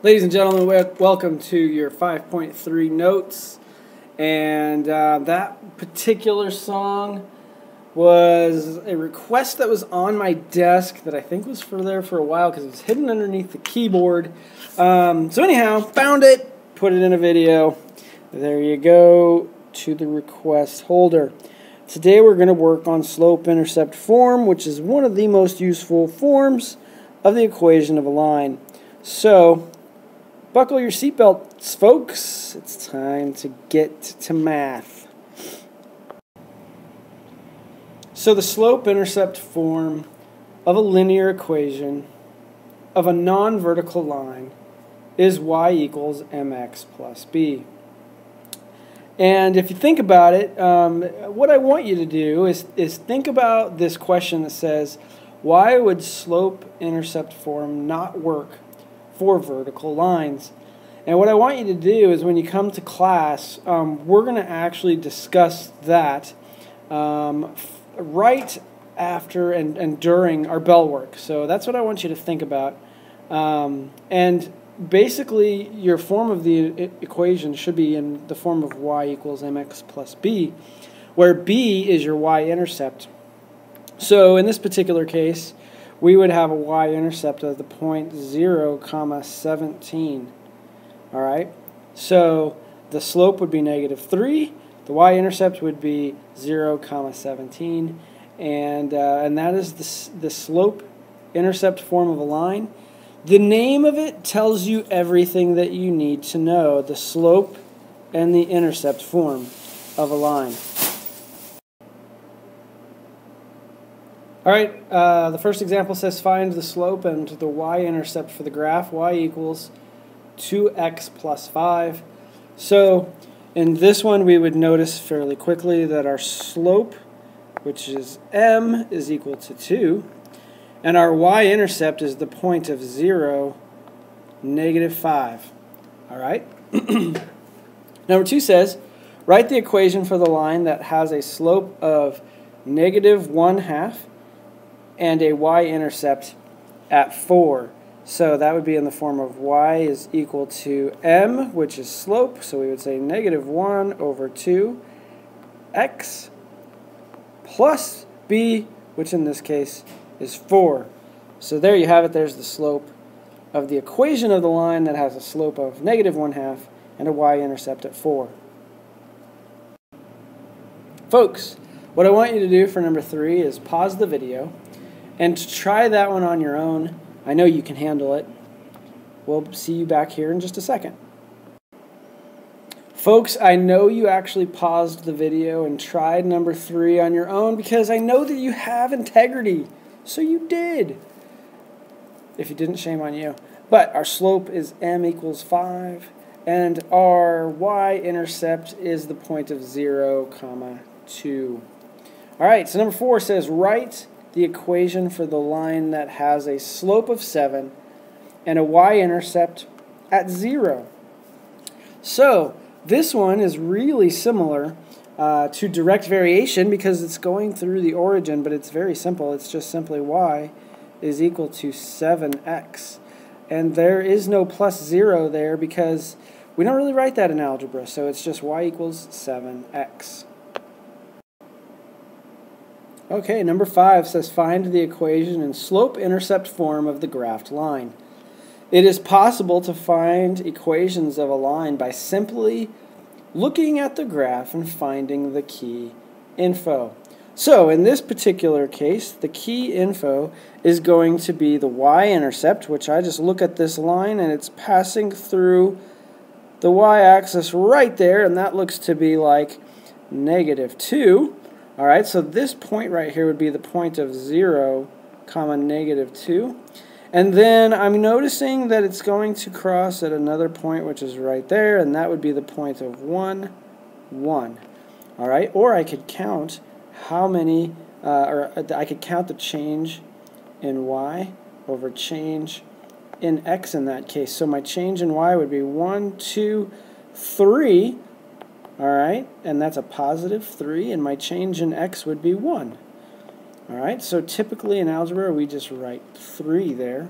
Ladies and gentlemen, welcome to your 5.3 notes. And that particular song was a request that was on my desk that I think was there for a while because it was hidden underneath the keyboard. So anyhow, found it, put it in a video. There you go, to the request holder. Today we're going to work on slope-intercept form, which is one of the most useful forms of the equation of a line. So, buckle your seatbelts, folks. It's time to get to math. So the slope-intercept form of a linear equation of a non-vertical line is y equals mx plus b. And if you think about it, what I want you to do is think about this question that says, why would slope-intercept form not work for vertical lines? And what I want you to do is when you come to class, we're going to actually discuss that right after and during our bell work. So that's what I want you to think about. And basically, your form of the equation should be in the form of y equals mx plus b, where b is your y-intercept. So in this particular case, we would have a y-intercept of the point 0, 17. All right? So the slope would be -3. The y-intercept would be 0, 17. And that is the slope-intercept form of a line. The name of it tells you everything that you need to know, the slope and the intercept form of a line. All right, the first example says find the slope and the y-intercept for the graph. Y equals 2x plus 5. So in this one we would notice fairly quickly that our slope, which is m, is equal to 2. And our y-intercept is the point of 0, -5. All right? Number 2 says, write the equation for the line that has a slope of -1/2 and a y-intercept at 4. So that would be in the form of y is equal to m, which is slope. So we would say -1/2x plus b, which in this case is 4. So there you have it. There's the slope of the equation of the line that has a slope of -1/2 and a y-intercept at 4. Folks, what I want you to do for number 3 is pause the video and try that one on your own. I know you can handle it. We'll see you back here in just a second. Folks, I know you actually paused the video and tried number 3 on your own because I know that you have integrity. So you did. If you didn't, shame on you. But our slope is m equals 5, and our y-intercept is the point of 0, 2. All right, so number 4 says write the equation for the line that has a slope of 7 and a y-intercept at 0. So this one is really similar to direct variation because it's going through the origin, but it's very simple. It's just simply y is equal to 7x. And there is no plus 0 there because we don't really write that in algebra, so it's just y equals 7x. Okay, number 5 says find the equation in slope-intercept form of the graphed line. It is possible to find equations of a line by simply looking at the graph and finding the key info. So in this particular case, the key info is going to be the y-intercept, which I just look at this line and it's passing through the y-axis right there, and that looks to be like -2. All right, so this point right here would be the point of 0, -2. And then I'm noticing that it's going to cross at another point, which is right there, and that would be the point of 1, 1. All right, or I could count how many, I could count the change in y over change in x in that case. So my change in y would be 1, 2, 3. All right, and that's a positive 3, and my change in x would be 1. All right, so typically in algebra we just write 3 there.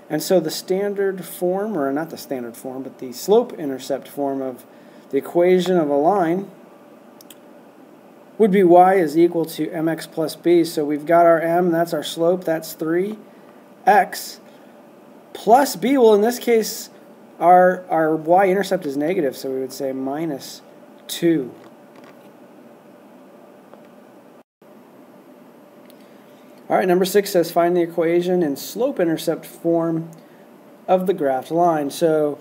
And so the standard form, or not the standard form, but the slope-intercept form of the equation of a line would be y is equal to mx plus b. So we've got our m, that's our slope, that's 3x, plus b. Well, in this case, our y-intercept is negative, so we would say minus 2. All right, number 6 says find the equation in slope-intercept form of the graphed line. So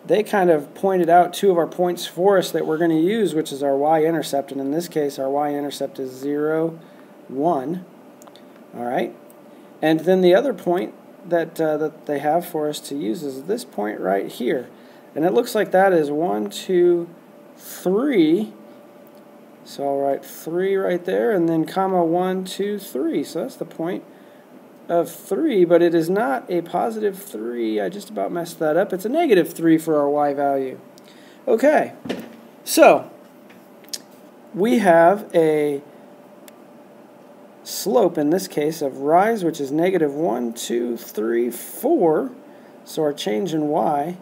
they kind of pointed out two of our points for us that we're going to use, which is our y-intercept, and in this case our y-intercept is 0, 1. All right, and then the other point that they have for us to use is this point right here, and it looks like that is 1, 2, 3. So I'll write 3 right there, and then comma 1, 2, 3. So that's the point of 3, but it is not a positive 3. I just about messed that up. It's a negative 3 for our y value. Okay, so we have a slope in this case of rise, which is negative 1, 2, 3, 4. So our change in y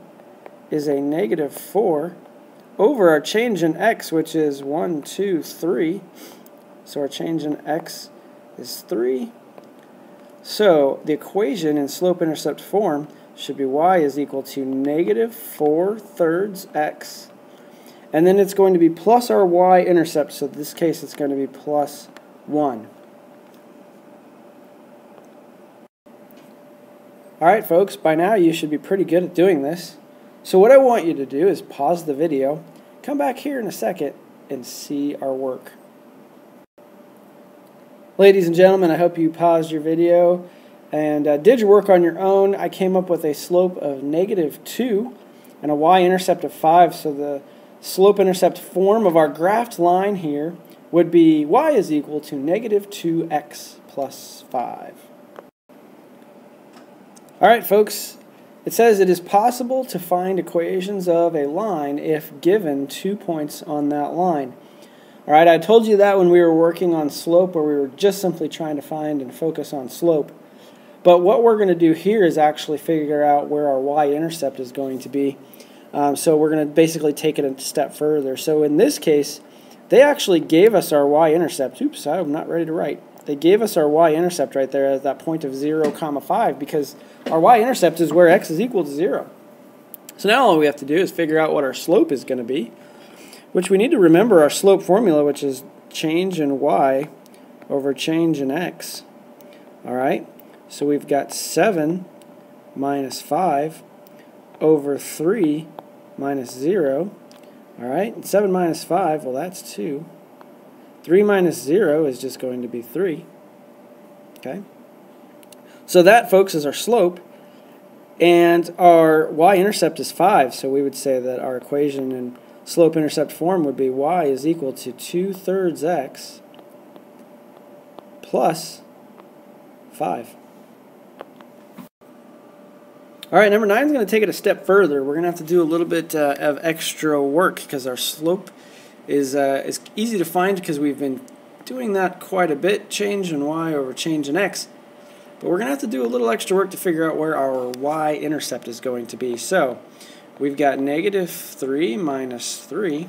is a negative 4 over our change in x, which is 1, 2, 3. So our change in x is 3. So the equation in slope-intercept form should be y is equal to negative 4/3 x. And then it's going to be plus our y-intercept, so in this case it's going to be plus 1. Alright folks, by now you should be pretty good at doing this. So what I want you to do is pause the video, come back here in a second, and see our work. Ladies and gentlemen, I hope you paused your video and did your work on your own. I came up with a slope of negative 2 and a y-intercept of 5, so the slope-intercept form of our graphed line here would be y is equal to negative 2x plus 5. Alright folks, it says it is possible to find equations of a line if given 2 points on that line. Alright, I told you that when we were working on slope, where we were just simply trying to find and focus on slope. But what we're going to do here is actually figure out where our y-intercept is going to be. So we're going to basically take it a step further. So in this case, they actually gave us our y-intercept. Oops, I'm not ready to write. They gave us our y-intercept right there at that point of 0, 5, because our y-intercept is where x is equal to 0. So now all we have to do is figure out what our slope is going to be, which we need to remember our slope formula, which is change in y over change in x. Alright, so we've got 7 minus 5 over 3 minus 0. Alright, 7 minus 5, well that's 2. 3 minus 0 is just going to be 3. Okay? So that, folks, is our slope. And our y-intercept is 5, so we would say that our equation in slope-intercept form would be y is equal to 2/3 x plus 5. Alright, number 9 is going to take it a step further. We're going to have to do a little bit of extra work because our slope is easy to find because we've been doing that quite a bit, change in y over change in x. But we're going to have to do a little extra work to figure out where our y-intercept is going to be. So we've got negative 3 minus 3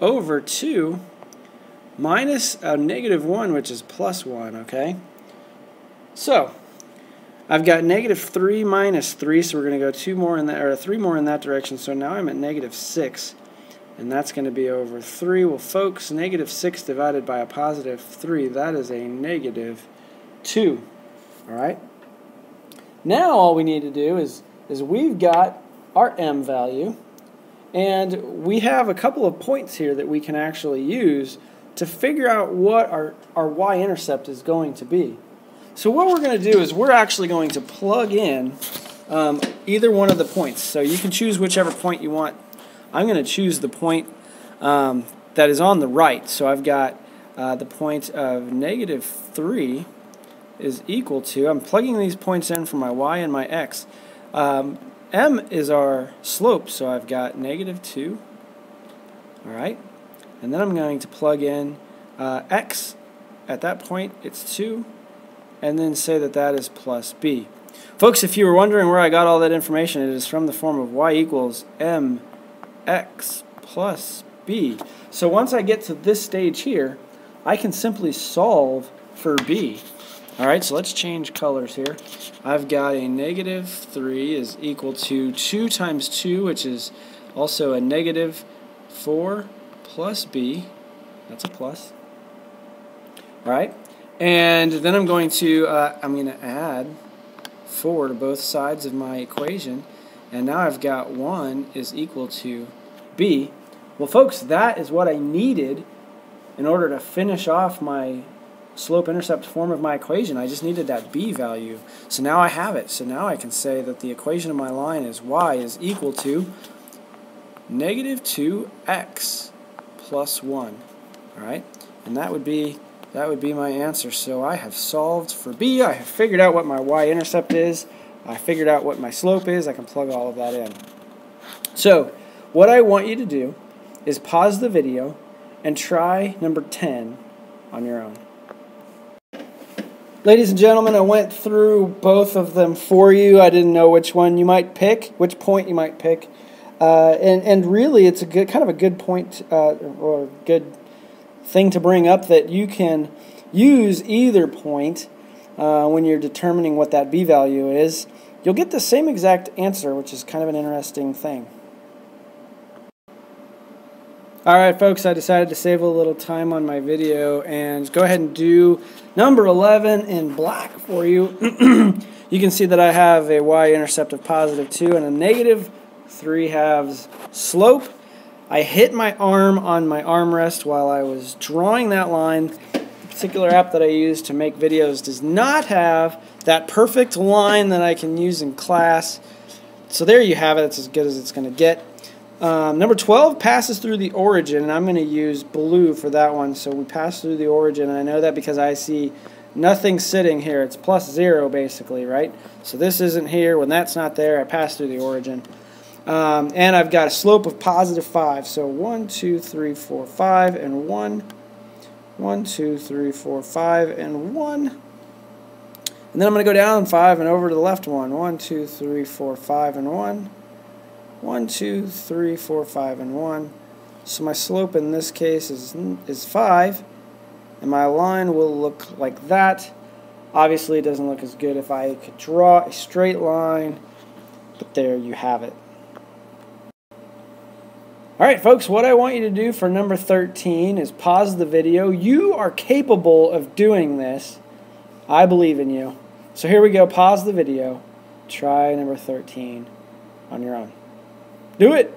over 2 minus a negative 1, which is plus 1, okay? So I've got negative 3 minus 3, so we're going to go 2 more in that, or 3 more in that direction. So now I'm at negative 6, and that's going to be over 3. Well, folks, negative 6 divided by a positive 3, that is a negative 2. All right. Now all we need to do is we've got our m value, and we have a couple of points here that we can actually use to figure out what our y-intercept is going to be. So what we're going to do is we're actually going to plug in either one of the points. So you can choose whichever point you want. I'm going to choose the point that is on the right. So I've got the point of negative 3 is equal to, I'm plugging these points in for my y and my x. M is our slope, so I've got negative 2. Alright, and then I'm going to plug in x. At that point, it's 2, and then say that that is plus b. Folks, if you were wondering where I got all that information, it is from the form of y equals mx plus b. So once I get to this stage here, I can simply solve for b. Alright, so let's change colors here. I've got a negative 3 is equal to 2 times 2, which is also a negative 4 plus b. That's a plus. Alright, and then I'm going to add 4 to both sides of my equation, and now I've got 1 is equal to b. Well, folks, that is what I needed in order to finish off my slope-intercept form of my equation. I just needed that b value. So now I have it. So now I can say that the equation of my line is y is equal to negative 2x plus 1. All right, and that would be my answer. So I have solved for b. I have figured out what my y-intercept is. I figured out what my slope is. I can plug all of that in. So what I want you to do is pause the video and try number 10 on your own. Ladies and gentlemen, I went through both of them for you. I didn't know which one you might pick, which point you might pick, and really, it's a good point or good thing to bring up that you can use either point when you're determining what that b value is. You'll get the same exact answer, which is kind of an interesting thing. Alright folks, I decided to save a little time on my video and go ahead and do number 11 in black for you. You can see that I have a y-intercept of positive 2 and a negative 3/2 slope. I hit my arm on my armrest while I was drawing that line. The particular app that I use to make videos does not have that perfect line that I can use in class. So there you have it. It's as good as it's going to get. Number 12 passes through the origin, and I'm going to use blue for that one. So we pass through the origin, and I know that because I see nothing sitting here. It's plus 0 basically, right? So this isn't here. When that's not there, I pass through the origin. And I've got a slope of positive 5. So 1, 2, 3, 4, 5, and 1. 1, 2, 3, 4, 5, and 1. And then I'm going to go down 5 and over to the left one. 1, 2, 3, 4, 5, and 1. 1, 2, 3, 4, 5, and 1. So my slope in this case is 5, and my line will look like that. Obviously, it doesn't look as good if I could draw a straight line, but there you have it. Alright folks, what I want you to do for number 13 is pause the video. You are capable of doing this. I believe in you. So here we go, pause the video. Try number 13 on your own. Do it!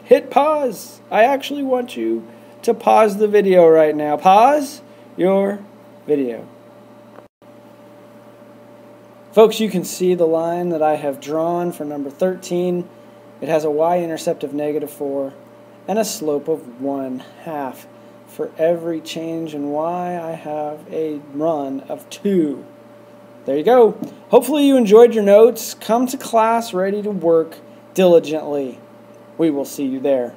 Hit pause! I actually want you to pause the video right now. Pause your video. Folks, you can see the line that I have drawn for number 13. It has a y-intercept of negative 4 and a slope of 1/2. For every change in y, I have a run of 2. There you go. Hopefully you enjoyed your notes. Come to class ready to work diligently. We will see you there.